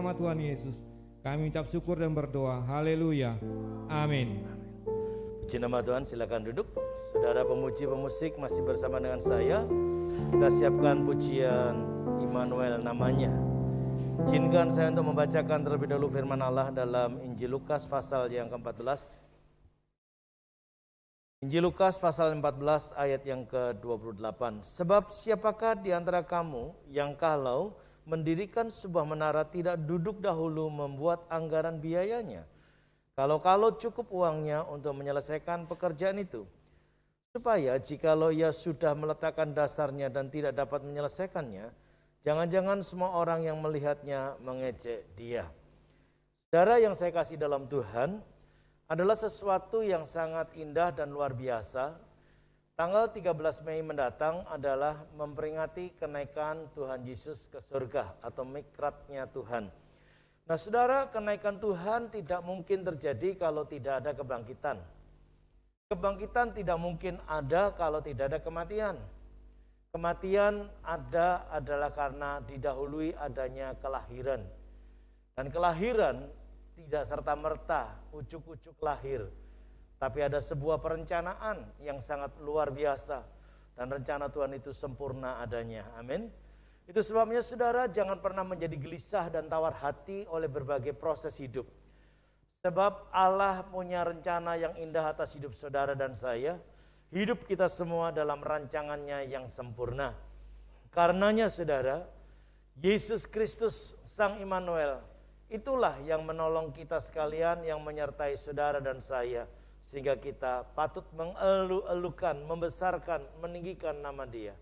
nama Tuhan Yesus. Kami ucap syukur dan berdoa. Haleluya. Amin. Puji nama Tuhan, silakan duduk. Saudara pemuji pemusik masih bersama dengan saya. Kita siapkan pujian Immanuel namanya. Izinkan saya untuk membacakan terlebih dahulu firman Allah dalam Injil Lukas pasal yang ke-14. Injil Lukas pasal 14 ayat yang ke-28. Sebab siapakah di antara kamu yang kalau mendirikan sebuah menara tidak duduk dahulu membuat anggaran biayanya? Kalau cukup uangnya untuk menyelesaikan pekerjaan itu. Supaya jikalau ia sudah meletakkan dasarnya dan tidak dapat menyelesaikannya, jangan-jangan semua orang yang melihatnya mengejek dia. Saudara yang saya kasih dalam Tuhan, adalah sesuatu yang sangat indah dan luar biasa. Tanggal 13 Mei mendatang adalah memperingati kenaikan Tuhan Yesus ke surga atau mikratnya Tuhan. Nah saudara, kenaikan Tuhan tidak mungkin terjadi kalau tidak ada kebangkitan. Kebangkitan tidak mungkin ada kalau tidak ada kematian. Kematian ada adalah karena didahului adanya kelahiran. Dan kelahiran tidak serta-merta ujuk-ujuk lahir. Tapi ada sebuah perencanaan yang sangat luar biasa. Dan rencana Tuhan itu sempurna adanya. Amin. Itu sebabnya saudara jangan pernah menjadi gelisah dan tawar hati oleh berbagai proses hidup. Sebab Allah punya rencana yang indah atas hidup saudara dan saya. Hidup kita semua dalam rancangannya yang sempurna. Karenanya saudara, Yesus Kristus Sang Immanuel, itulah yang menolong kita sekalian, yang menyertai saudara dan saya. Sehingga kita patut mengelu-elukan, membesarkan, meninggikan nama Dia.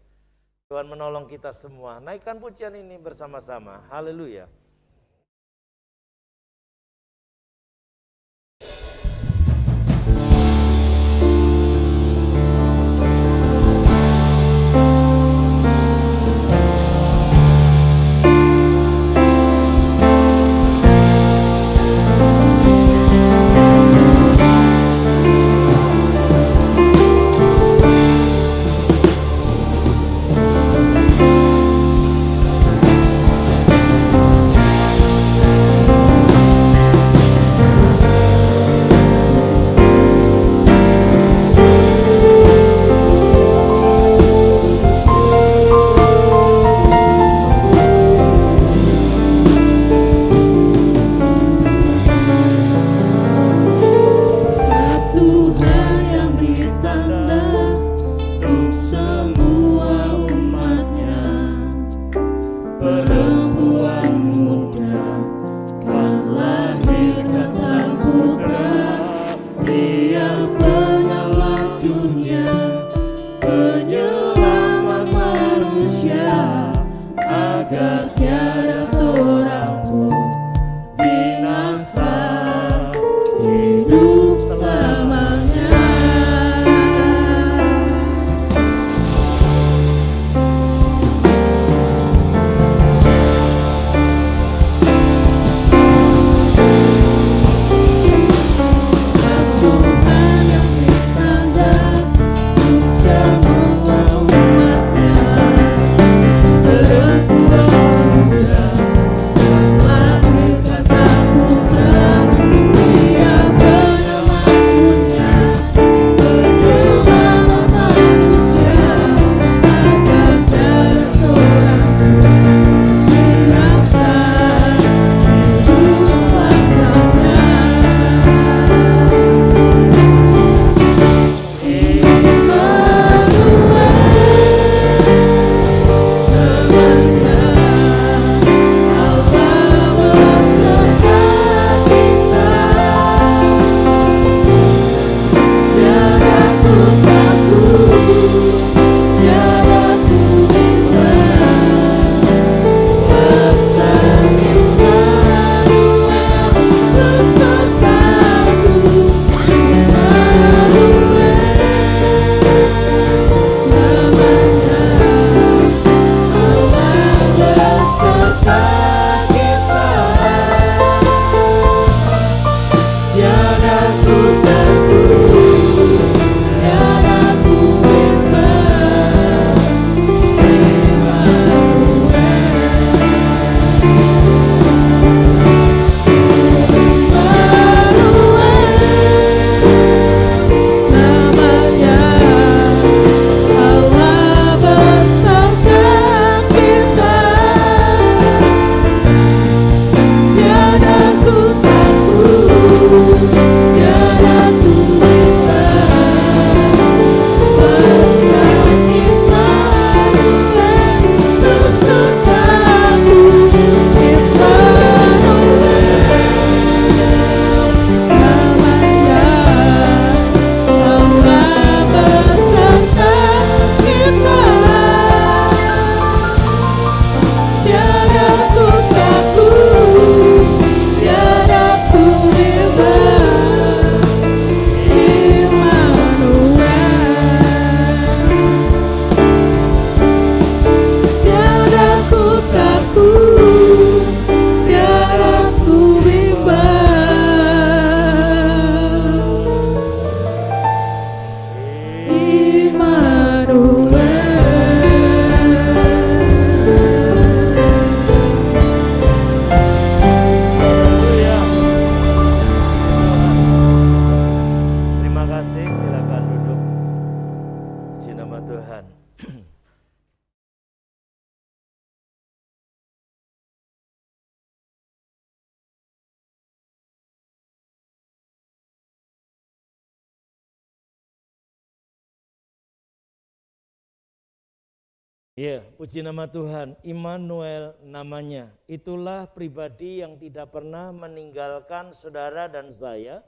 Tuhan menolong kita semua. Naikkan pujian ini bersama-sama. Haleluya. Ya, puji nama Tuhan, Immanuel namanya. Itulah pribadi yang tidak pernah meninggalkan saudara dan saya.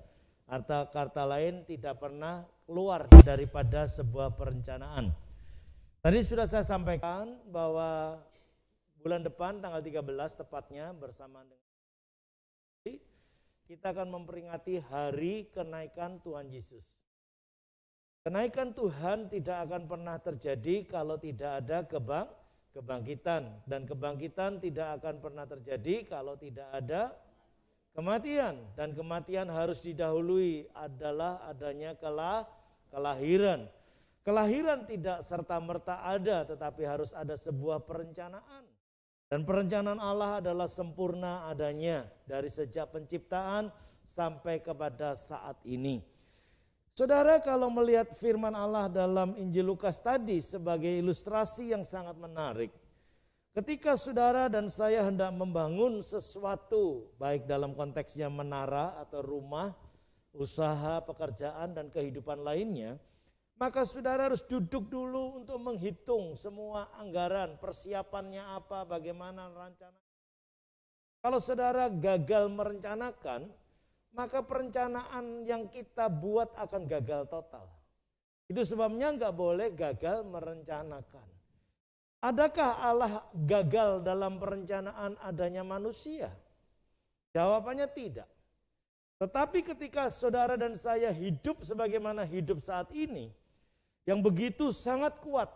Kata lain tidak pernah keluar daripada sebuah perencanaan. Tadi sudah saya sampaikan bahwa bulan depan tanggal 13 tepatnya bersama dengan kita akan memperingati hari kenaikan Tuhan Yesus. Kenaikan Tuhan tidak akan pernah terjadi kalau tidak ada kebangkitan. Dan kebangkitan tidak akan pernah terjadi kalau tidak ada kematian. Dan kematian harus didahului adalah adanya kelahiran. Kelahiran tidak serta-merta ada, tetapi harus ada sebuah perencanaan. Dan perencanaan Allah adalah sempurna adanya dari sejak penciptaan sampai kepada saat ini. Saudara, kalau melihat firman Allah dalam Injil Lukas tadi sebagai ilustrasi yang sangat menarik. Ketika saudara dan saya hendak membangun sesuatu, baik dalam konteksnya menara atau rumah, usaha, pekerjaan dan kehidupan lainnya, maka saudara harus duduk dulu untuk menghitung semua anggaran, persiapannya apa, bagaimana rencana. Kalau saudara gagal merencanakan, maka perencanaan yang kita buat akan gagal total. Itu sebabnya enggak boleh gagal merencanakan. Adakah Allah gagal dalam perencanaan adanya manusia? Jawabannya tidak. Tetapi ketika saudara dan saya hidup sebagaimana hidup saat ini, yang begitu sangat kuat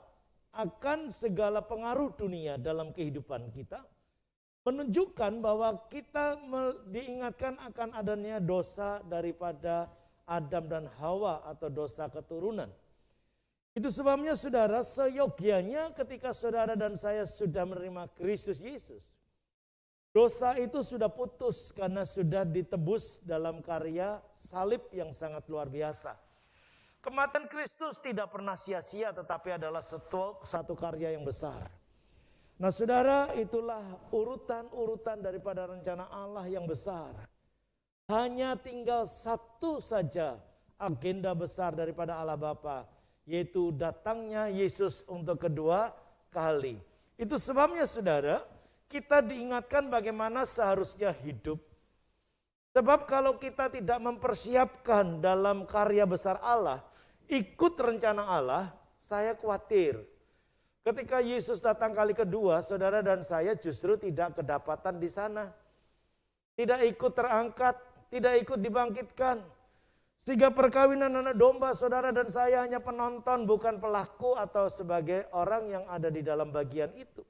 akan segala pengaruh dunia dalam kehidupan kita, menunjukkan bahwa kita diingatkan akan adanya dosa daripada Adam dan Hawa atau dosa keturunan. Itu sebabnya saudara, seyogianya ketika saudara dan saya sudah menerima Kristus Yesus, dosa itu sudah putus karena sudah ditebus dalam karya salib yang sangat luar biasa. Kematian Kristus tidak pernah sia-sia, tetapi adalah satu karya yang besar. Nah saudara, itulah urutan-urutan daripada rencana Allah yang besar. Hanya tinggal satu saja agenda besar daripada Allah Bapa, yaitu datangnya Yesus untuk kedua kali. Itu sebabnya saudara, kita diingatkan bagaimana seharusnya hidup. Sebab kalau kita tidak mempersiapkan dalam karya besar Allah, ikut rencana Allah, saya khawatir. Ketika Yesus datang kali kedua, saudara dan saya justru tidak kedapatan di sana. Tidak ikut terangkat, tidak ikut dibangkitkan. Sehingga perkawinan anak domba, saudara dan saya hanya penonton, bukan pelaku atau sebagai orang yang ada di dalam bagian itu.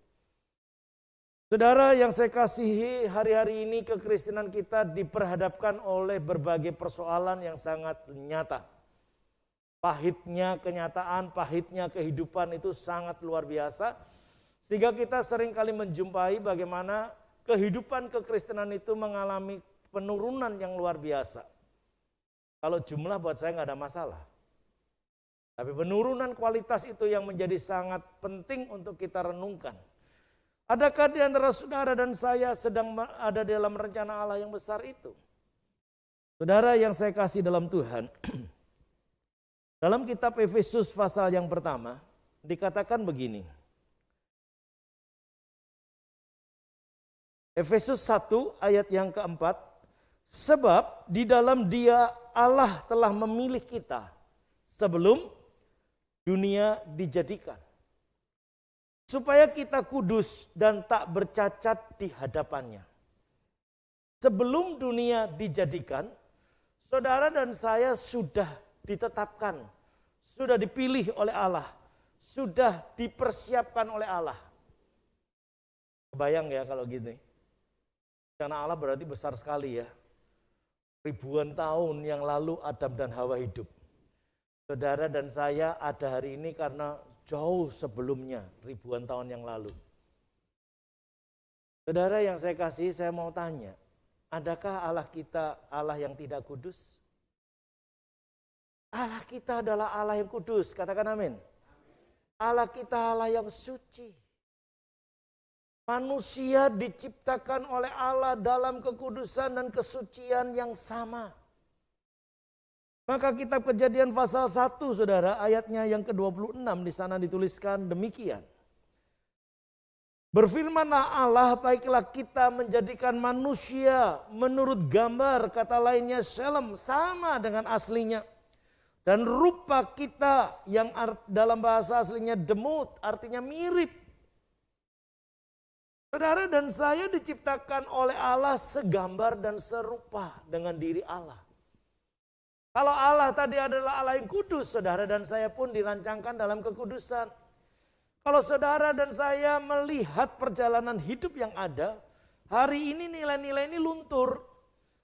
Saudara yang saya kasihi, hari-hari ini kekristenan kita diperhadapkan oleh berbagai persoalan yang sangat nyata. Pahitnya kenyataan, pahitnya kehidupan itu sangat luar biasa. Sehingga kita seringkali menjumpai bagaimana kehidupan kekristenan itu mengalami penurunan yang luar biasa. Kalau jumlah buat saya nggak ada masalah. Tapi penurunan kualitas itu yang menjadi sangat penting untuk kita renungkan. Adakah di antara saudara dan saya sedang ada dalam rencana Allah yang besar itu? Saudara yang saya kasih dalam Tuhan, dalam kitab Efesus pasal yang pertama dikatakan begini. Efesus 1 ayat yang keempat, sebab di dalam Dia Allah telah memilih kita sebelum dunia dijadikan, supaya kita kudus dan tak bercacat di hadapannya. Sebelum dunia dijadikan, saudara dan saya sudah ditetapkan, sudah dipilih oleh Allah, sudah dipersiapkan oleh Allah. Kebayang ya kalau gitu. Karena Allah berarti besar sekali ya. Ribuan tahun yang lalu Adam dan Hawa hidup. Saudara dan saya ada hari ini karena jauh sebelumnya, ribuan tahun yang lalu. Saudara yang saya kasih, saya mau tanya, adakah Allah kita Allah yang tidak kudus? Allah kita adalah Allah yang kudus, katakan amin. Allah kita Allah yang suci. Manusia diciptakan oleh Allah dalam kekudusan dan kesucian yang sama. Maka kitab Kejadian pasal 1 saudara, ayatnya yang ke-26 di sana dituliskan demikian. Berfirmanlah Allah, baiklah kita menjadikan manusia menurut gambar, kata lainnya shalom, sama dengan aslinya. Dan rupa kita yang dalam bahasa aslinya demut, artinya mirip. Saudara dan saya diciptakan oleh Allah segambar dan serupa dengan diri Allah. Kalau Allah tadi adalah Allah yang kudus, saudara dan saya pun dirancangkan dalam kekudusan. Kalau saudara dan saya melihat perjalanan hidup yang ada, hari ini nilai-nilai ini luntur,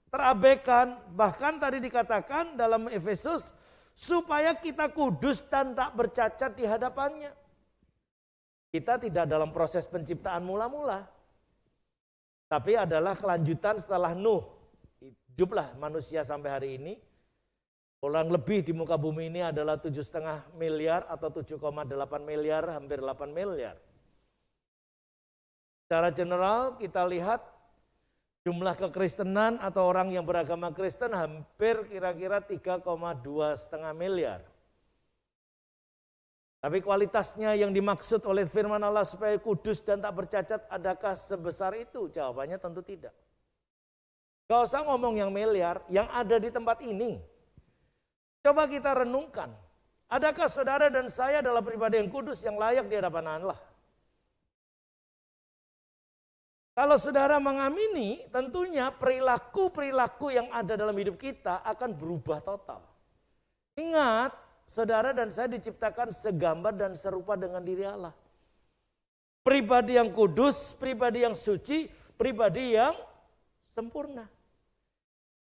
terabaikan. Bahkan tadi dikatakan dalam Efesus, supaya kita kudus dan tak bercacat di hadapannya. Kita tidak dalam proses penciptaan mula-mula, tapi adalah kelanjutan setelah Nuh. Hiduplah manusia sampai hari ini. Orang lebih di muka bumi ini adalah 7,5 miliar atau 7,8 miliar, hampir 8 miliar. Secara general kita lihat jumlah kekristenan atau orang yang beragama Kristen hampir kira-kira 3,2,5 miliar. Tapi kualitasnya yang dimaksud oleh firman Allah supaya kudus dan tak bercacat, adakah sebesar itu? Jawabannya tentu tidak. Gak usah ngomong yang miliar, yang ada di tempat ini. Coba kita renungkan, adakah saudara dan saya adalah pribadi yang kudus yang layak di hadapan Allah? Kalau saudara mengamini, tentunya perilaku-perilaku yang ada dalam hidup kita akan berubah total. Ingat, saudara dan saya diciptakan segambar dan serupa dengan diri Allah. Pribadi yang kudus, pribadi yang suci, pribadi yang sempurna.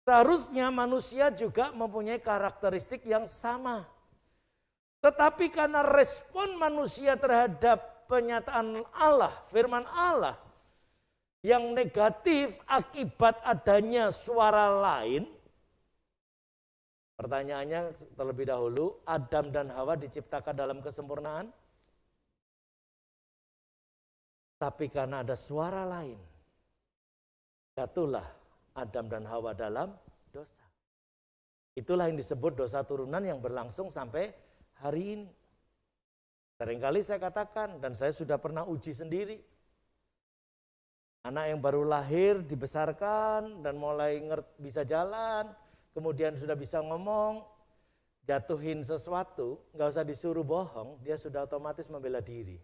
Seharusnya manusia juga mempunyai karakteristik yang sama. Tetapi karena respon manusia terhadap penyataan Allah, firman Allah, yang negatif akibat adanya suara lain, pertanyaannya terlebih dahulu, Adam dan Hawa diciptakan dalam kesempurnaan? Tapi karena ada suara lain, jatuhlah Adam dan Hawa dalam dosa. Itulah yang disebut dosa turunan yang berlangsung sampai hari ini. Seringkali saya katakan, dan saya sudah pernah uji sendiri. Anak yang baru lahir dibesarkan dan mulai bisa jalan, kemudian sudah bisa ngomong, jatuhin sesuatu, nggak usah disuruh bohong, dia sudah otomatis membela diri.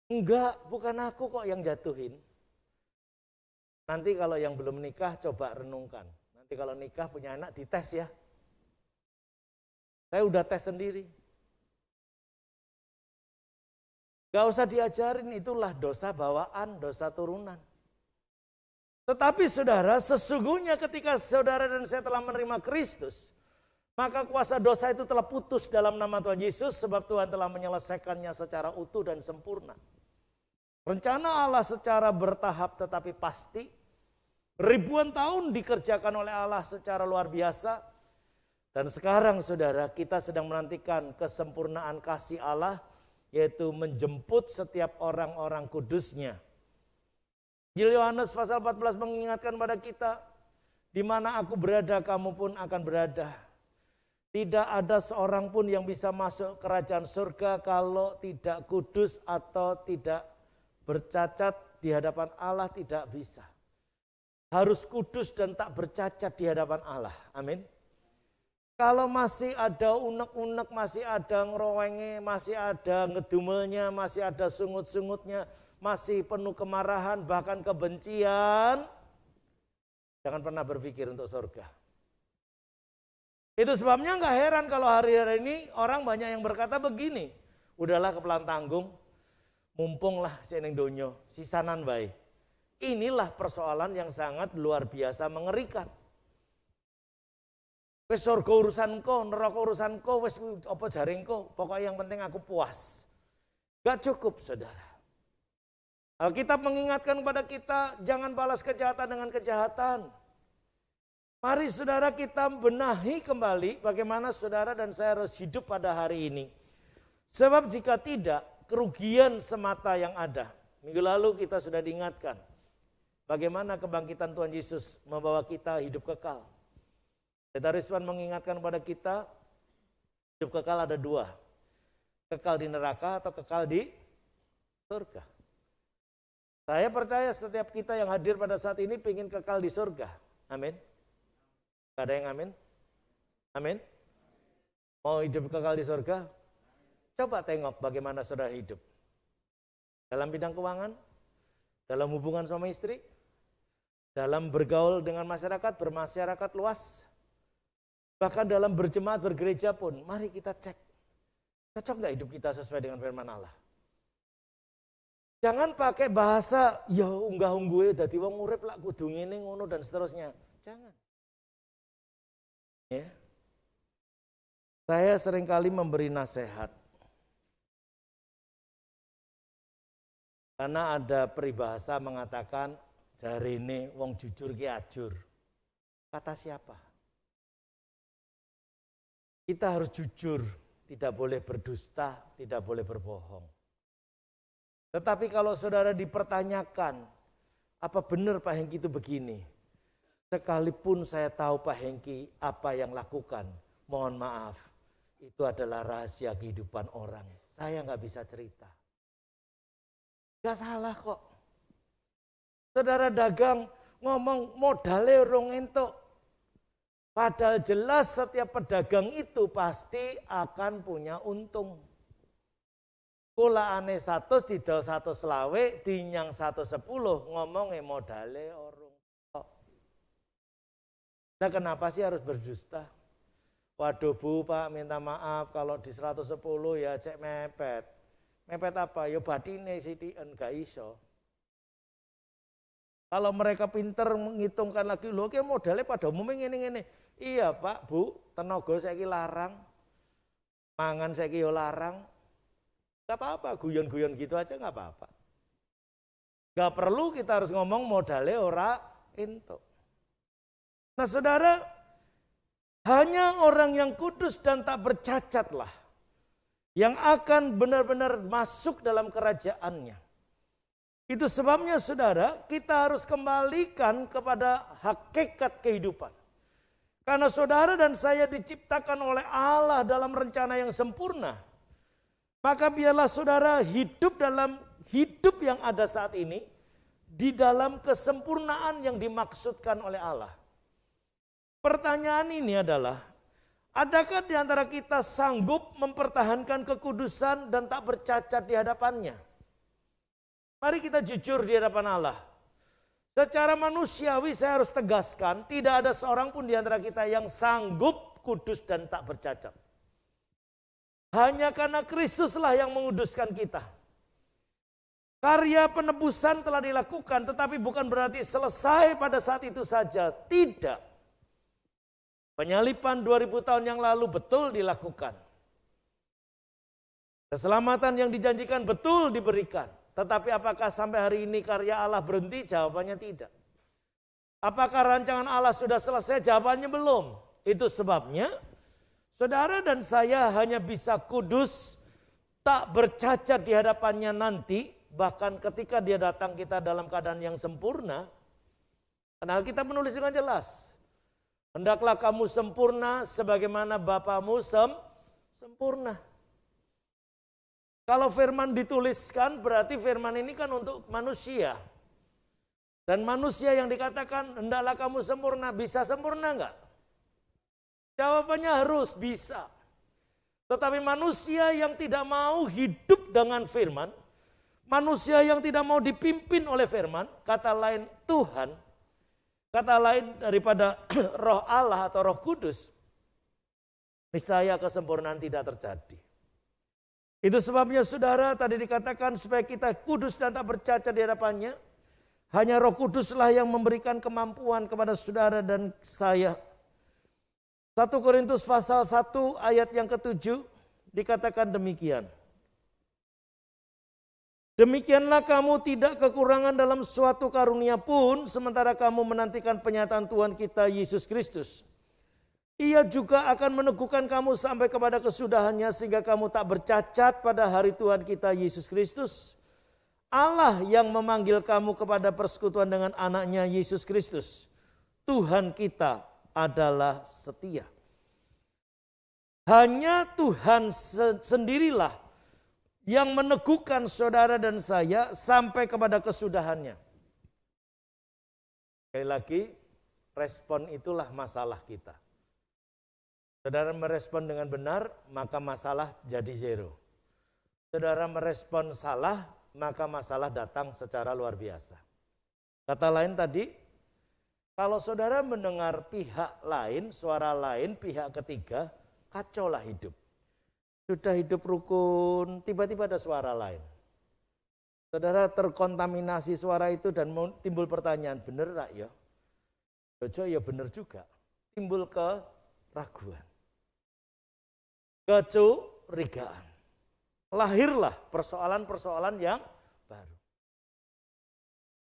Enggak, bukan aku kok yang jatuhin. Nanti kalau yang belum nikah coba renungkan. Nanti kalau nikah punya anak dites ya. Saya udah tes sendiri. Gak usah diajarin, itulah dosa bawaan, dosa turunan. Tetapi saudara, sesungguhnya ketika saudara dan saya telah menerima Kristus, maka kuasa dosa itu telah putus dalam nama Tuhan Yesus, sebab Tuhan telah menyelesaikannya secara utuh dan sempurna. Rencana Allah secara bertahap tetapi pasti, ribuan tahun dikerjakan oleh Allah secara luar biasa. Dan sekarang saudara, kita sedang menantikan kesempurnaan kasih Allah, yaitu menjemput setiap orang-orang kudusnya. Injil Yohanes pasal 14 mengingatkan pada kita, di mana aku berada kamu pun akan berada. Tidak ada seorang pun yang bisa masuk kerajaan surga kalau tidak kudus atau tidak bercacat di hadapan Allah, tidak bisa. Harus kudus dan tak bercacat di hadapan Allah. Amin. Kalau masih ada unek-unek, masih ada ngerowenge, masih ada ngedumelnya, masih ada sungut-sungutnya, masih penuh kemarahan, bahkan kebencian, jangan pernah berpikir untuk surga. Itu sebabnya nggak heran kalau hari-hari ini orang banyak yang berkata begini, udahlah kepelan tanggung, mumpunglah seneng donyo, sisanan bae. Inilah persoalan yang sangat luar biasa mengerikan. Wes surga urusanku, neraka urusanku, wes apa jaringku, pokoknya yang penting aku puas. Gak cukup saudara. Alkitab mengingatkan kepada kita, jangan balas kejahatan dengan kejahatan. Mari saudara kita benahi kembali bagaimana saudara dan saya harus hidup pada hari ini. Sebab jika tidak, kerugian semata yang ada. Minggu lalu kita sudah diingatkan bagaimana kebangkitan Tuhan Yesus membawa kita hidup kekal. Pendeta Rizwan mengingatkan kepada kita, hidup kekal ada dua. Kekal di neraka atau kekal di surga. Saya percaya setiap kita yang hadir pada saat ini ingin kekal di surga. Amin. Gak ada yang amin? Amin. Mau hidup kekal di surga? Coba tengok bagaimana saudara hidup. Dalam bidang keuangan, dalam hubungan suami istri, dalam bergaul dengan masyarakat, bermasyarakat luas, bahkan dalam berjemaat, bergereja pun, mari kita cek. Cocok nggak hidup kita sesuai dengan firman Allah? Jangan pakai bahasa, ya unggah-ungguhe dadi wong urip lak kudu ngene ngono dan seterusnya. Jangan. Ya. Saya seringkali memberi nasihat. Karena ada peribahasa mengatakan, jarine wong jujur ki ajur. Kata siapa? Kita harus jujur, tidak boleh berdusta, tidak boleh berbohong. Tetapi kalau saudara dipertanyakan, apa benar Pak Hengki itu begini? Sekalipun saya tahu Pak Hengki apa yang lakukan, mohon maaf, itu adalah rahasia kehidupan orang. Saya nggak bisa cerita. Gak salah kok. Saudara dagang ngomong modalnya rong entuk. Padahal jelas setiap pedagang itu pasti akan punya untung. Kula ane 100 didol 120, dinyang 110 ngomongnya modalnya orang. Nah kenapa sih harus berdusta? Waduh Bu Pak minta maaf kalau di 110 ya cek mepet. Mepet apa? Ya batine sithien gak iso. Kalau mereka pinter menghitungkan lagi, loh ki modalnya pada umumnya ngene-ngene. Iya Pak, Bu, tenaga saiki larang. Mangan saiki yo larang. Gak apa-apa, guyon-guyon gitu aja gak apa-apa. Gak perlu kita harus ngomong modalnya ora entuk. Nah saudara, hanya orang yang kudus dan tak bercacatlah yang akan benar-benar masuk dalam kerajaannya. Itu sebabnya saudara, kita harus kembalikan kepada hakikat kehidupan. Karena saudara dan saya diciptakan oleh Allah dalam rencana yang sempurna. Maka biarlah saudara hidup dalam hidup yang ada saat ini di dalam kesempurnaan yang dimaksudkan oleh Allah. Pertanyaan ini adalah, adakah di antara kita sanggup mempertahankan kekudusan dan tak bercacat di hadapannya? Mari kita jujur di hadapan Allah. Secara manusiawi saya harus tegaskan, tidak ada seorang pun di antara kita yang sanggup kudus dan tak bercacat. Hanya karena Kristuslah yang menguduskan kita. Karya penebusan telah dilakukan, tetapi bukan berarti selesai pada saat itu saja. Tidak. Penyalipan 2000 tahun yang lalu betul dilakukan. Keselamatan yang dijanjikan betul diberikan. Tetapi apakah sampai hari ini karya Allah berhenti? Jawabannya tidak. Apakah rancangan Allah sudah selesai? Jawabannya belum. Itu sebabnya saudara dan saya hanya bisa kudus, tak bercacat di hadapannya nanti, bahkan ketika dia datang kita dalam keadaan yang sempurna. Karena kita menulis dengan jelas, hendaklah kamu sempurna sebagaimana Bapamu sempurna. Kalau firman dituliskan berarti firman ini kan untuk manusia. Dan manusia yang dikatakan hendaklah kamu sempurna, bisa sempurna enggak? Jawabannya harus bisa. Tetapi manusia yang tidak mau hidup dengan firman, manusia yang tidak mau dipimpin oleh firman, kata lain Tuhan, kata lain daripada Roh Allah atau Roh Kudus, niscaya kesempurnaan tidak terjadi. Itu sebabnya saudara tadi dikatakan supaya kita kudus dan tak bercacat di hadapannya, hanya Roh Kuduslah yang memberikan kemampuan kepada saudara dan saya. 1 Korintus pasal 1 ayat yang ke-7 dikatakan demikian. Demikianlah kamu tidak kekurangan dalam suatu karunia pun sementara kamu menantikan penyataan Tuhan kita Yesus Kristus. Ia juga akan meneguhkan kamu sampai kepada kesudahannya sehingga kamu tak bercacat pada hari Tuhan kita Yesus Kristus. Allah yang memanggil kamu kepada persekutuan dengan anaknya Yesus Kristus. Tuhan kita adalah setia. Hanya Tuhan sendirilah yang meneguhkan saudara dan saya sampai kepada kesudahannya. Sekali lagi, respon itulah masalah kita. Saudara merespon dengan benar, maka masalah jadi zero. Saudara merespon salah, maka masalah datang secara luar biasa. Kata lain tadi, kalau saudara mendengar pihak lain, suara lain, pihak ketiga, kacaulah hidup. Sudah hidup rukun, tiba-tiba ada suara lain. Saudara terkontaminasi suara itu dan timbul pertanyaan, bener tak ya? Jojo ya bener juga. Timbul keraguan. Kecurigaan. Lahirlah persoalan-persoalan yang baru.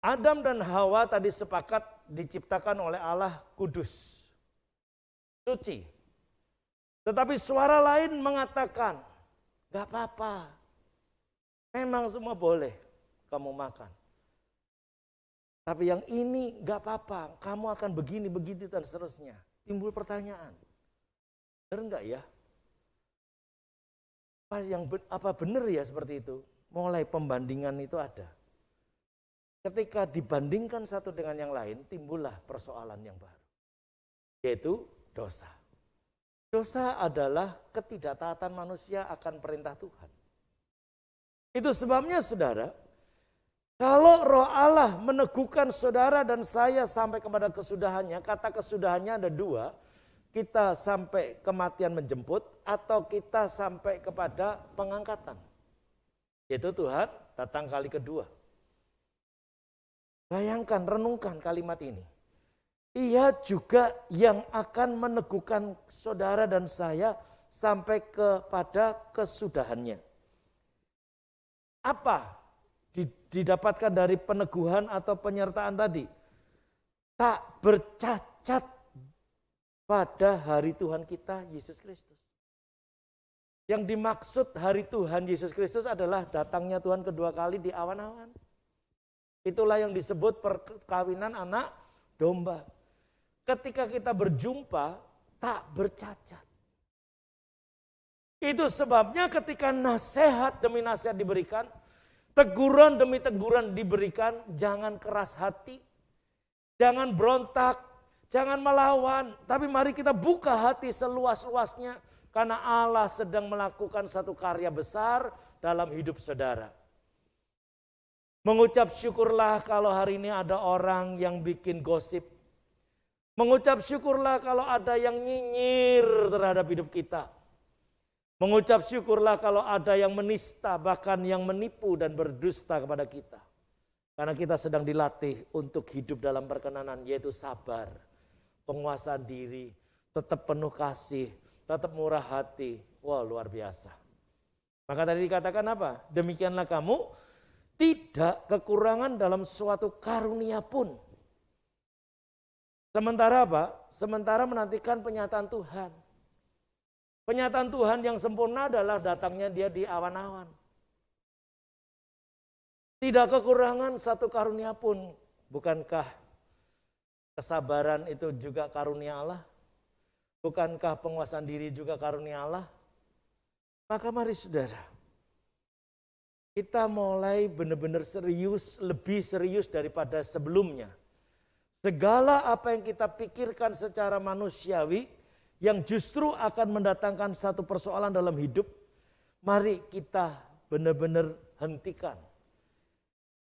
Adam dan Hawa tadi sepakat diciptakan oleh Allah kudus, suci. Tetapi suara lain mengatakan, gak apa-apa, memang semua boleh kamu makan. Tapi yang ini gak apa-apa, kamu akan begini, begitu dan seterusnya. Timbul pertanyaan, benar enggak ya? Apa benar ya seperti itu? Mulai pembandingan itu ada. Ketika dibandingkan satu dengan yang lain, timbullah persoalan yang baru. Yaitu dosa. Dosa adalah ketidaktaatan manusia akan perintah Tuhan. Itu sebabnya saudara, kalau Roh Allah meneguhkan saudara dan saya sampai kepada kesudahannya, kata kesudahannya ada dua, kita sampai kematian menjemput atau kita sampai kepada pengangkatan. Yaitu Tuhan datang kali kedua. Bayangkan, renungkan kalimat ini. Ia juga yang akan meneguhkan saudara dan saya sampai kepada kesudahannya. Apa didapatkan dari peneguhan atau penyertaan tadi? Tak bercacat pada hari Tuhan kita, Yesus Kristus. Yang dimaksud hari Tuhan Yesus Kristus adalah datangnya Tuhan kedua kali di awan-awan. Itulah yang disebut perkawinan anak domba. Ketika kita berjumpa, tak bercacat. Itu sebabnya ketika nasihat demi nasihat diberikan, teguran demi teguran diberikan, jangan keras hati, jangan berontak, jangan melawan. Tapi mari kita buka hati seluas-luasnya, karena Allah sedang melakukan satu karya besar dalam hidup saudara. Mengucap syukurlah kalau hari ini ada orang yang bikin gosip. Mengucap syukurlah kalau ada yang nyinyir terhadap hidup kita. Mengucap syukurlah kalau ada yang menista, bahkan yang menipu dan berdusta kepada kita. Karena kita sedang dilatih untuk hidup dalam perkenanan, yaitu sabar, penguasaan diri, tetap penuh kasih, tetap murah hati. Wah, luar biasa. Maka tadi dikatakan apa? Demikianlah kamu tidak kekurangan dalam suatu karunia pun. Sementara apa? Sementara menantikan penyataan Tuhan. Penyataan Tuhan yang sempurna adalah datangnya Dia di awan-awan. Tidak kekurangan satu karunia pun. Bukankah kesabaran itu juga karunia Allah? Bukankah penguasaan diri juga karunia Allah? Maka mari saudara, kita mulai benar-benar serius, lebih serius daripada sebelumnya. Segala apa yang kita pikirkan secara manusiawi, yang justru akan mendatangkan satu persoalan dalam hidup, mari kita benar-benar hentikan.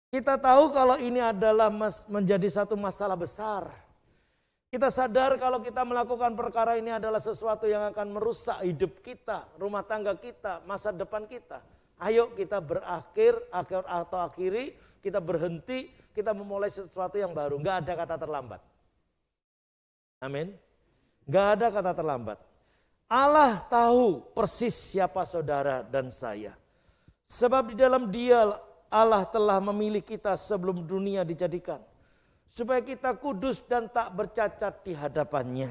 Kita tahu kalau ini adalah menjadi satu masalah besar. Kita sadar kalau kita melakukan perkara ini adalah sesuatu yang akan merusak hidup kita, rumah tangga kita, masa depan kita. Ayo kita akhiri, kita berhenti, kita memulai sesuatu yang baru. Enggak ada kata terlambat. Amin. Enggak ada kata terlambat. Allah tahu persis siapa saudara dan saya. Sebab di dalam Dia Allah telah memilih kita sebelum dunia dijadikan. Supaya kita kudus dan tak bercacat di hadapannya.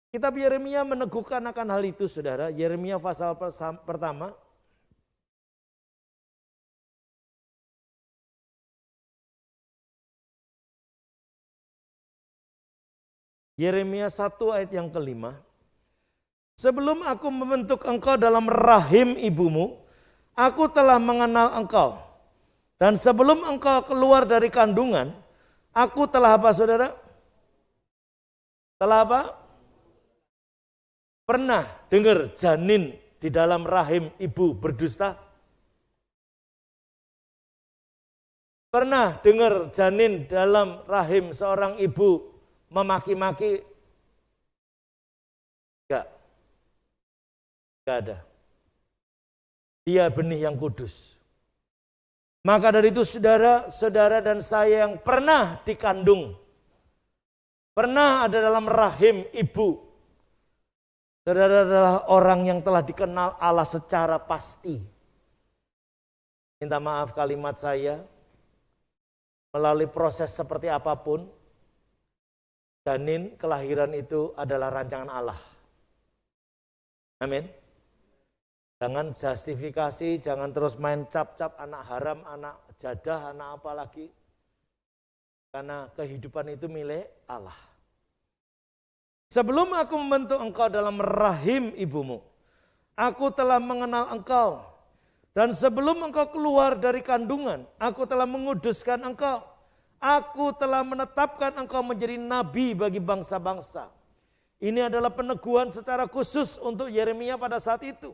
Kitab Yeremia meneguhkan akan hal itu saudara. Yeremia pasal pertama. Yeremia 1 ayat yang kelima. Sebelum aku membentuk engkau dalam rahim ibumu, Aku telah mengenal engkau. Dan sebelum engkau keluar dari kandungan, aku telah apa saudara? Telah apa? Pernah dengar janin di dalam rahim ibu berdusta? Pernah dengar janin dalam rahim seorang ibu memaki-maki? Enggak. Enggak ada. Dia benih yang kudus. Maka dari itu saudara dan saya yang pernah dikandung, pernah ada dalam rahim ibu, saudara adalah orang yang telah dikenal Allah secara pasti. Minta maaf kalimat saya, melalui proses seperti apapun, janin kelahiran itu adalah rancangan Allah. Amin. Jangan justifikasi, jangan terus main cap-cap anak haram, anak jadah, anak apa lagi. Karena kehidupan itu milik Allah. Sebelum aku membentuk engkau dalam rahim ibumu, aku telah mengenal engkau. Dan sebelum engkau keluar dari kandungan, aku telah menguduskan engkau. Aku telah menetapkan engkau menjadi nabi bagi bangsa-bangsa. Ini adalah peneguhan secara khusus untuk Yeremia pada saat itu.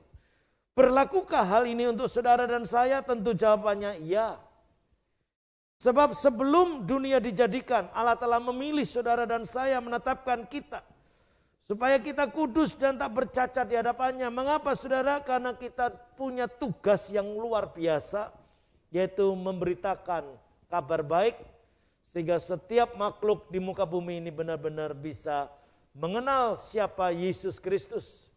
Berlakukah hal ini untuk saudara dan saya? Tentu jawabannya iya. Sebab sebelum dunia dijadikan, Allah telah memilih saudara dan saya, menetapkan kita. Supaya kita kudus dan tak bercacat di hadapannya. Mengapa saudara? Karena kita punya tugas yang luar biasa, yaitu memberitakan kabar baik, sehingga setiap makhluk di muka bumi ini benar-benar bisa mengenal siapa Yesus Kristus.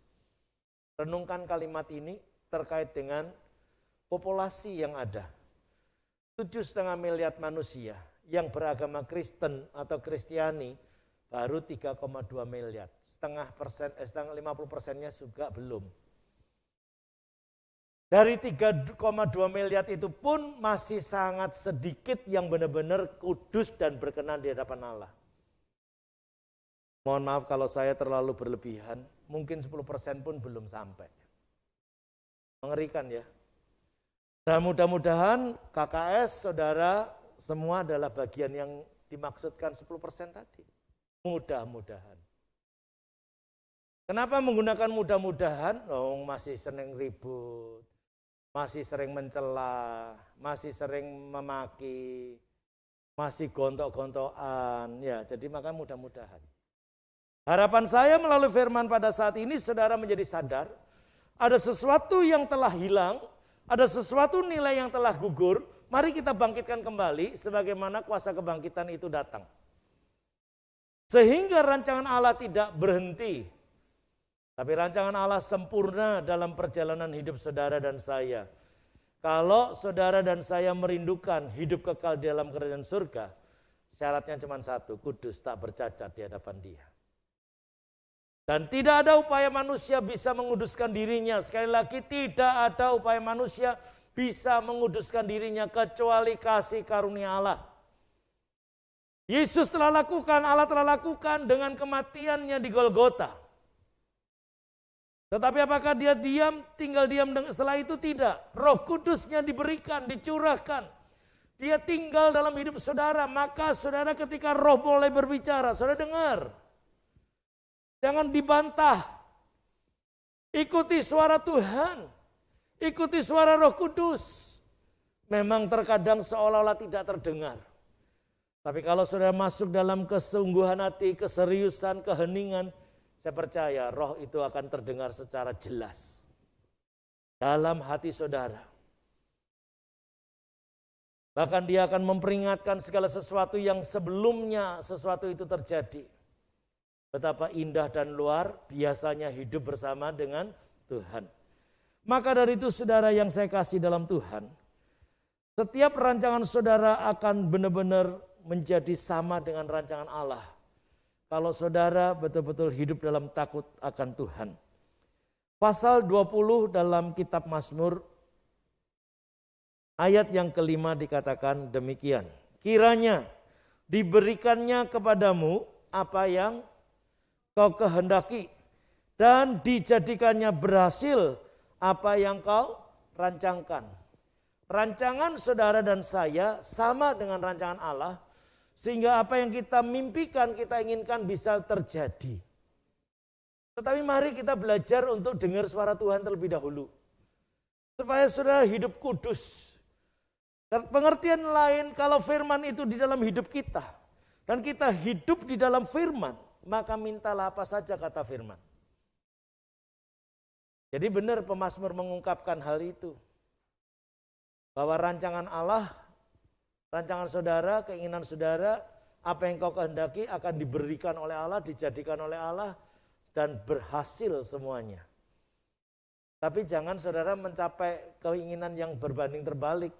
Renungkan kalimat ini terkait dengan populasi yang ada. 7,5 miliar manusia yang beragama Kristen atau Kristiani baru 3,2 miliar. 50%-nya juga belum. Dari 3,2 miliar itu pun masih sangat sedikit yang benar-benar kudus dan berkenan di hadapan Allah. Mohon maaf kalau saya terlalu berlebihan, mungkin 10% pun belum sampai. Mengerikan ya. Dan mudah-mudahan KKS, saudara, semua adalah bagian yang dimaksudkan 10% tadi. Mudah-mudahan. Kenapa menggunakan mudah-mudahan? Oh, masih sering ribut, masih sering mencela, masih sering memaki, masih gontok-gontokan. Ya, jadi maka mudah-mudahan. Harapan saya melalui firman pada saat ini, saudara menjadi sadar, ada sesuatu yang telah hilang, ada sesuatu nilai yang telah gugur, mari kita bangkitkan kembali sebagaimana kuasa kebangkitan itu datang. Sehingga rancangan Allah tidak berhenti, tapi rancangan Allah sempurna dalam perjalanan hidup saudara dan saya. Kalau saudara dan saya merindukan hidup kekal di dalam kerajaan surga, syaratnya cuma satu, kudus tak bercacat di hadapan Dia. Dan tidak ada upaya manusia bisa menguduskan dirinya. Sekali lagi, tidak ada upaya manusia bisa menguduskan dirinya kecuali kasih karunia Allah. Yesus telah lakukan, Allah telah lakukan dengan kematiannya di Golgota. Tetapi apakah dia diam, tinggal diam setelah itu? Tidak. Roh Kudusnya diberikan, dicurahkan. Dia tinggal dalam hidup saudara. Maka saudara ketika roh mulai berbicara, saudara dengar. Jangan dibantah. Ikuti suara Tuhan. Ikuti suara Roh Kudus. Memang terkadang seolah-olah tidak terdengar. Tapi kalau saudara masuk dalam kesungguhan hati, keseriusan, keheningan, saya percaya roh itu akan terdengar secara jelas. Dalam hati saudara. Bahkan dia akan memperingatkan segala sesuatu yang sebelumnya sesuatu itu terjadi. Betapa indah dan luar biasanya hidup bersama dengan Tuhan. Maka dari itu saudara yang saya kasih dalam Tuhan, setiap rancangan saudara akan benar-benar menjadi sama dengan rancangan Allah. Kalau saudara betul-betul hidup dalam takut akan Tuhan. Pasal 20 dalam kitab Mazmur, ayat yang kelima dikatakan demikian. Kiranya diberikannya kepadamu apa yang kau kehendaki, dan dijadikannya berhasil apa yang kau rancangkan. Rancangan saudara dan saya sama dengan rancangan Allah, sehingga apa yang kita mimpikan, kita inginkan bisa terjadi. Tetapi mari kita belajar untuk dengar suara Tuhan terlebih dahulu. Supaya saudara hidup kudus. Pengertian lain kalau firman itu di dalam hidup kita. Dan kita hidup di dalam firman, maka mintalah apa saja kata firman. Jadi benar pemazmur mengungkapkan hal itu. Bahwa rancangan Allah, rancangan saudara, keinginan saudara, apa yang kau kehendaki akan diberikan oleh Allah, dijadikan oleh Allah, dan berhasil semuanya. Tapi jangan saudara mencapai keinginan yang berbanding terbalik.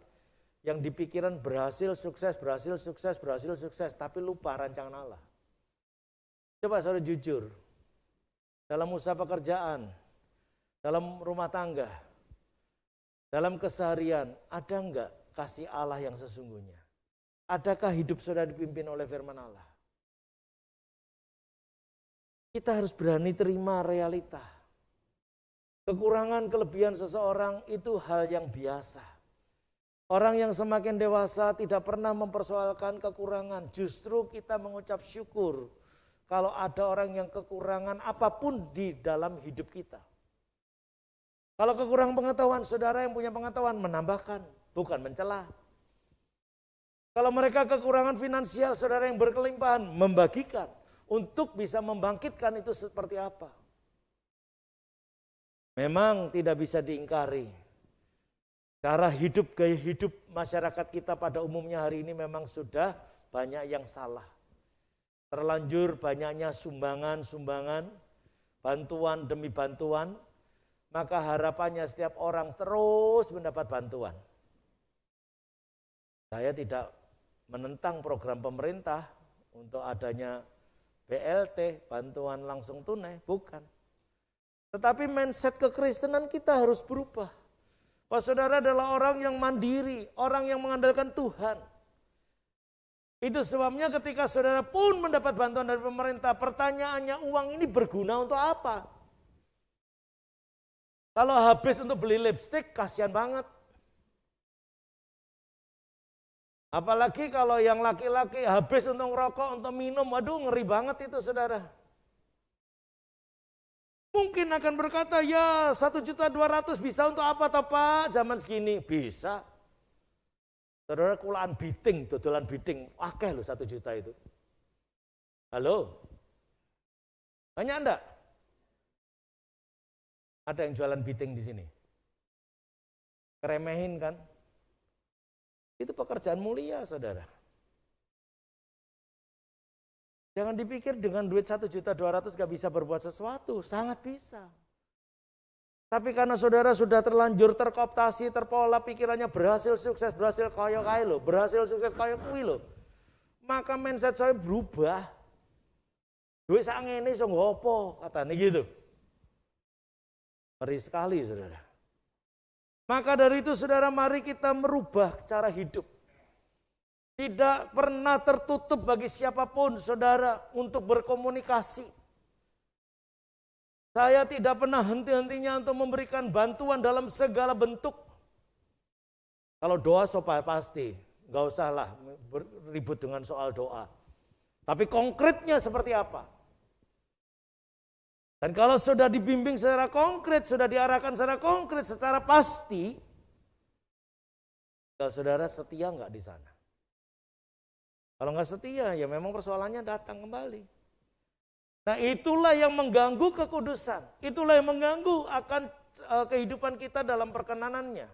Yang dipikiran berhasil, sukses, berhasil, sukses, berhasil, sukses. Tapi lupa rancangan Allah. Coba saudara jujur. Dalam usaha pekerjaan, dalam rumah tangga, dalam keseharian, ada enggak kasih Allah yang sesungguhnya? Adakah hidup saudara dipimpin oleh firman Allah? Kita harus berani terima realita. Kekurangan, kelebihan seseorang itu hal yang biasa. Orang yang semakin dewasa tidak pernah mempersoalkan kekurangan. Justru kita mengucap syukur kalau ada orang yang kekurangan apapun di dalam hidup kita. Kalau kekurangan pengetahuan, saudara yang punya pengetahuan menambahkan, bukan mencela. Kalau mereka kekurangan finansial, saudara yang berkelimpahan membagikan untuk bisa membangkitkan itu seperti apa. Memang tidak bisa diingkari. Cara hidup, gaya hidup masyarakat kita pada umumnya hari ini memang sudah banyak yang salah. Terlanjur banyaknya sumbangan-sumbangan, bantuan demi bantuan, maka harapannya setiap orang terus mendapat bantuan. Saya tidak menentang program pemerintah untuk adanya BLT, bantuan langsung tunai, bukan. Tetapi mindset kekristenan kita harus berubah. Bahwa saudara adalah orang yang mandiri, orang yang mengandalkan Tuhan. Itu sebabnya ketika saudara pun mendapat bantuan dari pemerintah, pertanyaannya uang ini berguna untuk apa? Kalau habis untuk beli lipstik, kasihan banget. Apalagi kalau yang laki-laki habis untuk ngerokok, untuk minum, waduh ngeri banget itu saudara. Mungkin akan berkata, ya 1.200.000 bisa untuk apa toh Pak? Zaman segini bisa. Saudara kulaan biting, dodolan biting, akeh loh 1 juta itu. Halo? Banyak enggak? Ada yang jualan biting di sini? Keremehin kan? Itu pekerjaan mulia saudara. Jangan dipikir dengan duit 1.200.000 gak bisa berbuat sesuatu, sangat bisa. Tapi karena saudara sudah terlanjur terkooptasi, terpola pikirannya berhasil sukses, berhasil kaya loh, berhasil sukses kaya kui loh. Maka mindset saya berubah. Duit sak ngene iso ngopo katanya gitu. Ngeri sekali saudara. Maka dari itu saudara mari kita merubah cara hidup. Tidak pernah tertutup bagi siapapun saudara untuk berkomunikasi. Saya tidak pernah henti-hentinya untuk memberikan bantuan dalam segala bentuk. Kalau doa sopan pasti, gak usahlah ribut dengan soal doa. Tapi konkretnya seperti apa? Dan kalau sudah dibimbing secara konkret, sudah diarahkan secara konkret, secara pasti, kalau saudara setia nggak di sana? Kalau nggak setia, ya memang persoalannya datang kembali. Nah itulah yang mengganggu kekudusan. Itulah yang mengganggu akan kehidupan kita dalam perkenanannya.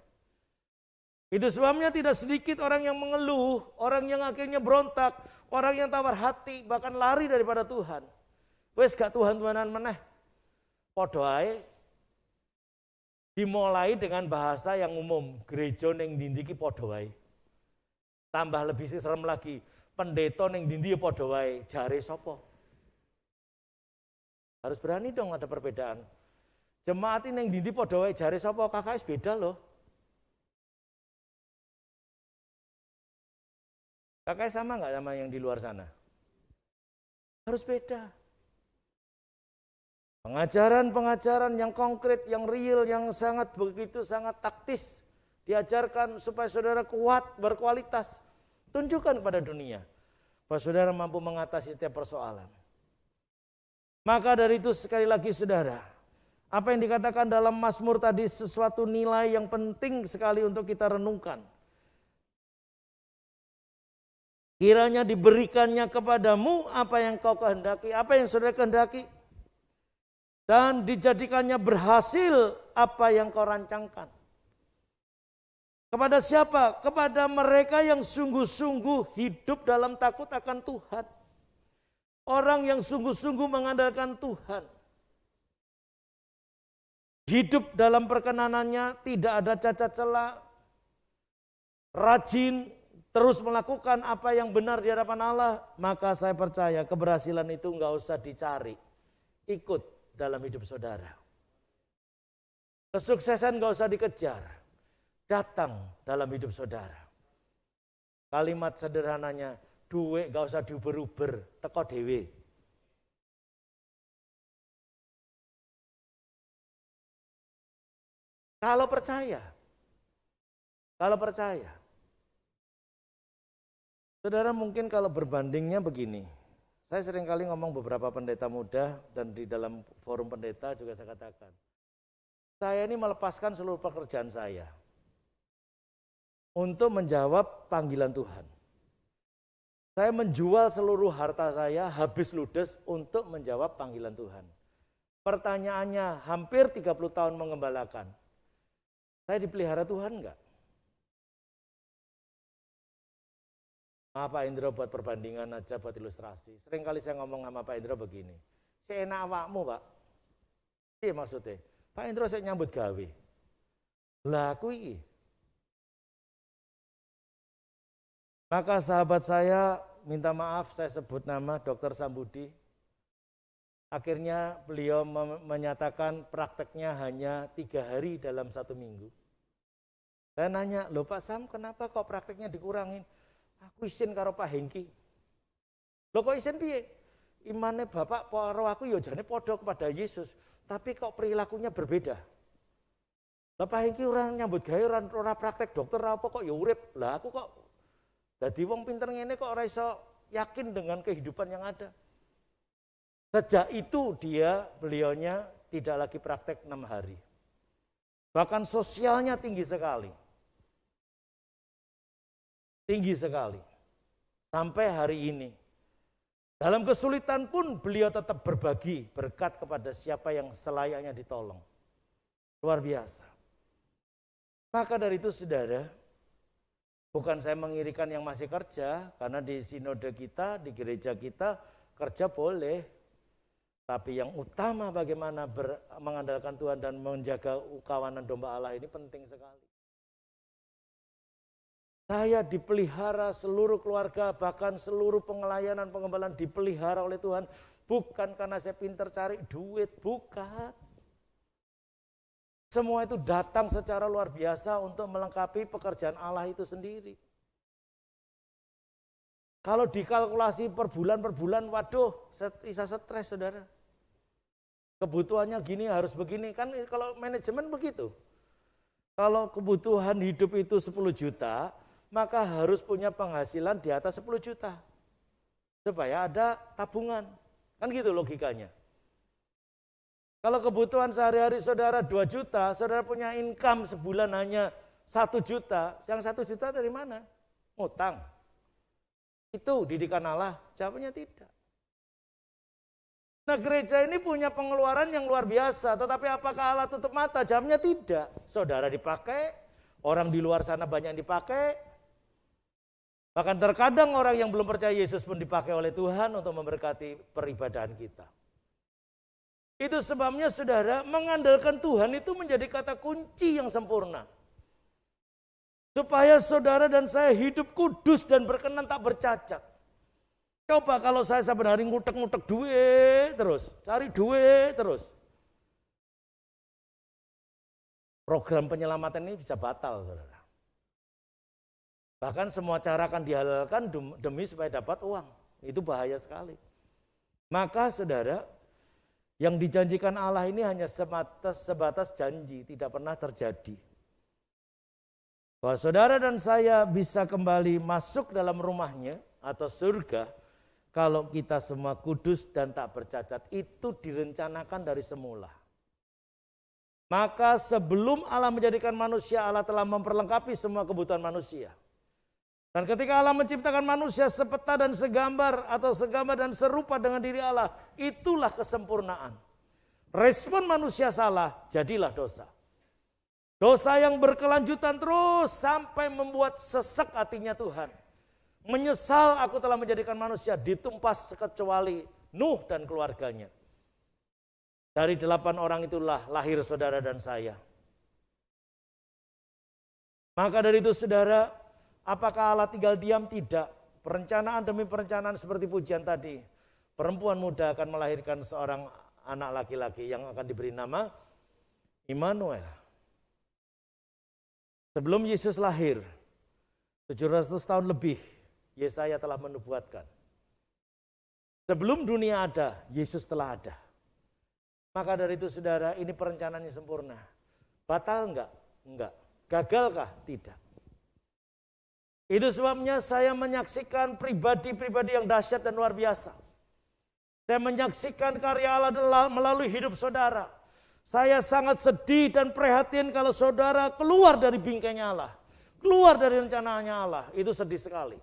Itu sebabnya tidak sedikit orang yang mengeluh, orang yang akhirnya berontak, orang yang tawar hati, bahkan lari daripada Tuhan. Wes gak Tuhan-Tuhanan meneh. Padha ae dimulai dengan bahasa yang umum, gereja ning ndi iki padha wae. Tambah lebih serem lagi, pendeta ning ndi ya padha wae, jare sapa? Harus berani dong ada perbedaan. Jemaat ning ndi padha wae, jare sapa? KKS beda loh. KKS sama enggak sama yang di luar sana? Harus beda. Pengajaran-pengajaran yang konkret, yang real, yang begitu sangat taktis diajarkan supaya saudara kuat, berkualitas. Tunjukkan kepada dunia bahwa saudara mampu mengatasi setiap persoalan. Maka dari itu sekali lagi saudara, apa yang dikatakan dalam Mazmur tadi sesuatu nilai yang penting sekali untuk kita renungkan. Kiranya diberikannya kepadamu apa yang kau kehendaki, apa yang saudara kehendaki. Dan dijadikannya berhasil apa yang kau rancangkan. Kepada siapa? Kepada mereka yang sungguh-sungguh hidup dalam takut akan Tuhan. Orang yang sungguh-sungguh mengandalkan Tuhan. Hidup dalam perkenanannya, tidak ada cacat celah. Rajin, terus melakukan apa yang benar di hadapan Allah. Maka saya percaya keberhasilan itu enggak usah dicari. Ikut dalam hidup saudara. Kesuksesan gak usah dikejar, datang dalam hidup saudara. Kalimat sederhananya, duit gak usah diuber-uber, teko dewe. Kalau percaya, saudara mungkin kalau berbandingnya begini. Saya seringkali ngomong beberapa pendeta muda dan di dalam forum pendeta juga saya katakan. Saya ini melepaskan seluruh pekerjaan saya untuk menjawab panggilan Tuhan. Saya menjual seluruh harta saya habis ludes untuk menjawab panggilan Tuhan. Pertanyaannya hampir 30 tahun mengembalakan. Saya dipelihara Tuhan enggak? Pak Indro buat perbandingan aja, buat ilustrasi. Sering kali saya ngomong sama Pak Indro begini. Seenak awakmu Pak. Iya maksudnya. Pak Indro saya nyambut gawe. Lah aku iki. Maka sahabat saya minta maaf saya sebut nama Dr. Sambudi. Akhirnya beliau menyatakan prakteknya hanya 3 hari dalam 1 minggu. Saya nanya, loh Pak Sam kenapa kok prakteknya dikurangin? Aku isin karo Pak Hengki. Loh kok isin piye? Imane Bapak karo aku ya jane padha kepada Yesus, tapi kok perilakunya berbeda. Lah Pak Hengki orang nyambut gawe ora praktek dokter apa kok ya urip. Lah aku kok dadi wong pinter ngene kok ora iso yakin dengan kehidupan yang ada. Sejak itu beliaunya tidak lagi praktek 6 hari. Bahkan sosialnya tinggi sekali. Tinggi sekali. Sampai hari ini. Dalam kesulitan pun beliau tetap berbagi berkat kepada siapa yang selayaknya ditolong. Luar biasa. Maka dari itu saudara, bukan saya mengirikan yang masih kerja, karena di sinode kita, di gereja kita, kerja boleh. Tapi yang utama bagaimana mengandalkan Tuhan dan menjaga kawanan domba Allah ini penting sekali. Saya dipelihara seluruh keluarga, bahkan seluruh pengelayanan, pengembalaan dipelihara oleh Tuhan. Bukan karena saya pintar cari duit, bukan. Semua itu datang secara luar biasa untuk melengkapi pekerjaan Allah itu sendiri. Kalau dikalkulasi per bulan, waduh, bisa stres saudara. Kebutuhannya gini, harus begini. Kan kalau manajemen begitu. Kalau kebutuhan hidup itu 10 juta, maka harus punya penghasilan di atas 10 juta. Supaya ada tabungan. Kan gitu logikanya. Kalau kebutuhan sehari-hari saudara 2 juta, saudara punya income sebulan hanya 1 juta. Yang 1 juta dari mana? Ngutang. Itu didikan Allah? Jawabannya tidak. Nah gereja ini punya pengeluaran yang luar biasa. Tetapi apakah Allah tutup mata? Jawabannya tidak. Saudara dipakai, orang di luar sana banyak yang dipakai. Bahkan terkadang orang yang belum percaya Yesus pun dipakai oleh Tuhan untuk memberkati peribadahan kita. Itu sebabnya saudara, mengandalkan Tuhan itu menjadi kata kunci yang sempurna. Supaya saudara dan saya hidup kudus dan berkenan tak bercacat. Coba kalau saya saben hari ngutek-ngutek duit terus, cari duit terus. Program penyelamatan ini bisa batal saudara. Bahkan semua cara akan dihalalkan demi supaya dapat uang. Itu bahaya sekali. Maka saudara, Yang dijanjikan Allah ini hanya sebatas janji, tidak pernah terjadi. Bahwa saudara dan saya bisa kembali masuk dalam rumahnya atau surga kalau kita semua kudus dan tak bercacat. Itu direncanakan dari semula. Maka sebelum Allah menjadikan manusia, Allah telah memperlengkapi semua kebutuhan manusia. Dan ketika Allah menciptakan manusia sepeta dan segambar atau segambar dan serupa dengan diri Allah, itulah kesempurnaan. Respon manusia salah, jadilah dosa. Dosa yang berkelanjutan terus sampai membuat sesek hatinya Tuhan. Menyesal aku telah menjadikan manusia, ditumpas kecuali Nuh dan keluarganya. Dari 8 orang itulah lahir saudara dan saya. Maka dari itu saudara, apakah Allah tinggal diam? Tidak. Perencanaan demi perencanaan seperti pujian tadi. Perempuan muda akan melahirkan seorang anak laki-laki yang akan diberi nama Immanuel. Sebelum Yesus lahir, 700 tahun lebih, Yesaya telah menubuatkan. Sebelum dunia ada, Yesus telah ada. Maka dari itu saudara, ini perencanaannya sempurna. Batal enggak? Enggak. Gagalkah? Tidak. Itu sebabnya saya menyaksikan pribadi-pribadi yang dahsyat dan luar biasa. Saya menyaksikan karya Allah melalui hidup saudara. Saya sangat sedih dan prihatin kalau saudara keluar dari bingkainya Allah. Keluar dari rencananya Allah. Itu sedih sekali.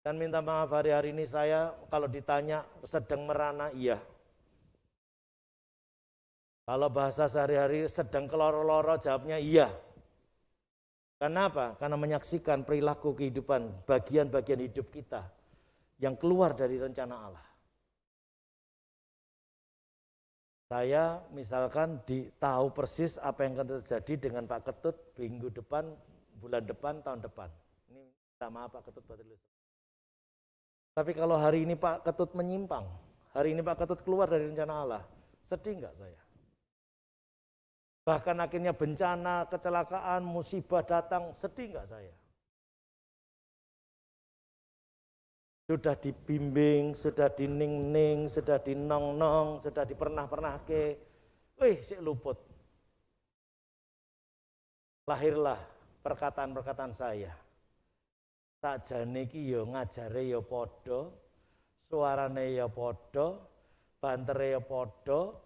Dan minta maaf hari-hari ini saya kalau ditanya sedang merana, iya. Kalau bahasa sehari-hari sedang keloro-loro, jawabnya iya. Kenapa? Karena menyaksikan perilaku kehidupan, bagian-bagian hidup kita yang keluar dari rencana Allah. Saya misalkan tahu persis apa yang akan terjadi dengan Pak Ketut minggu depan, bulan depan, tahun depan. Ini minta maaf Pak Ketut. Tapi kalau hari ini Pak Ketut menyimpang, hari ini Pak Ketut keluar dari rencana Allah, sedih enggak saya? Bahkan akhirnya bencana, kecelakaan, musibah datang, sedih enggak saya? Sudah dibimbing, sudah dining-ning, sudah dinong-nong, sudah dipernah-pernah ke. Sik luput. Lahirlah perkataan-perkataan saya. Sakjane iki ya ngajare ya padha, suarane ya padha, bantere ya padha,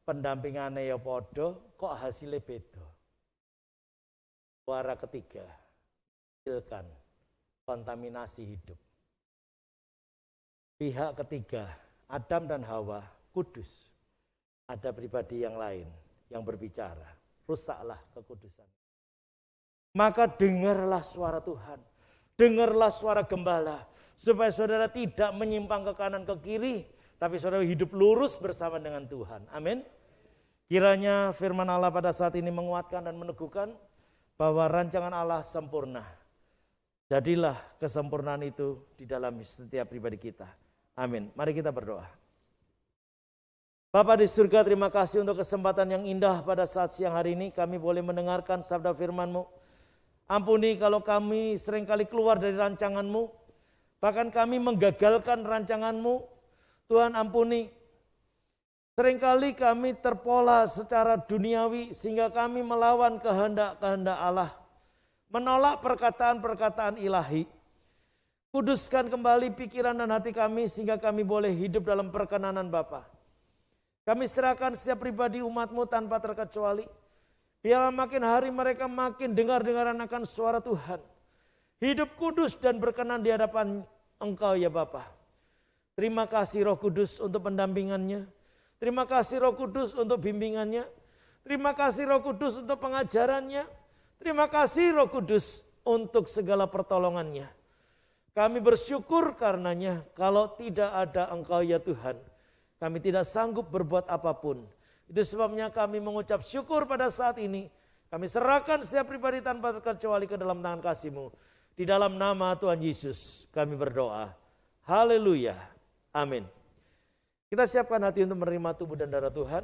pendampingane ya padha, kok hasilnya beda. Suara ketiga, menghasilkan kontaminasi hidup. Pihak ketiga, Adam dan Hawa, kudus. Ada pribadi yang lain yang berbicara, rusaklah kekudusan. Maka dengarlah suara Tuhan, dengarlah suara gembala, supaya saudara tidak menyimpang ke kanan ke kiri, tapi saudara hidup lurus bersama dengan Tuhan. Amin. Kiranya firman Allah pada saat ini menguatkan dan meneguhkan bahwa rancangan Allah sempurna. Jadilah kesempurnaan itu di dalam setiap pribadi kita. Amin. Mari kita berdoa. Bapa di surga, terima kasih untuk kesempatan yang indah pada saat siang hari ini. Kami boleh mendengarkan sabda firman-Mu. Ampuni kalau kami seringkali keluar dari rancangan-Mu. Bahkan kami menggagalkan rancangan-Mu. Tuhan ampuni. Seringkali kami terpola secara duniawi sehingga kami melawan kehendak-kehendak Allah. Menolak perkataan-perkataan ilahi. Kuduskan kembali pikiran dan hati kami sehingga kami boleh hidup dalam perkenanan Bapa. Kami serahkan setiap pribadi umat-Mu tanpa terkecuali. Biarlah makin hari mereka makin dengar-dengaran akan suara Tuhan. Hidup kudus dan berkenan di hadapan Engkau ya Bapa. Terima kasih Roh Kudus untuk pendampingannya. Terima kasih Roh Kudus untuk bimbingannya. Terima kasih Roh Kudus untuk pengajarannya. Terima kasih Roh Kudus untuk segala pertolongannya. Kami bersyukur karenanya kalau tidak ada Engkau ya Tuhan, kami tidak sanggup berbuat apapun. Itu sebabnya kami mengucap syukur pada saat ini. Kami serahkan setiap pribadi tanpa terkecuali ke dalam tangan kasih-Mu. Di dalam nama Tuhan Yesus kami berdoa. Haleluya. Amin. Kita siapkan hati untuk menerima tubuh dan darah Tuhan.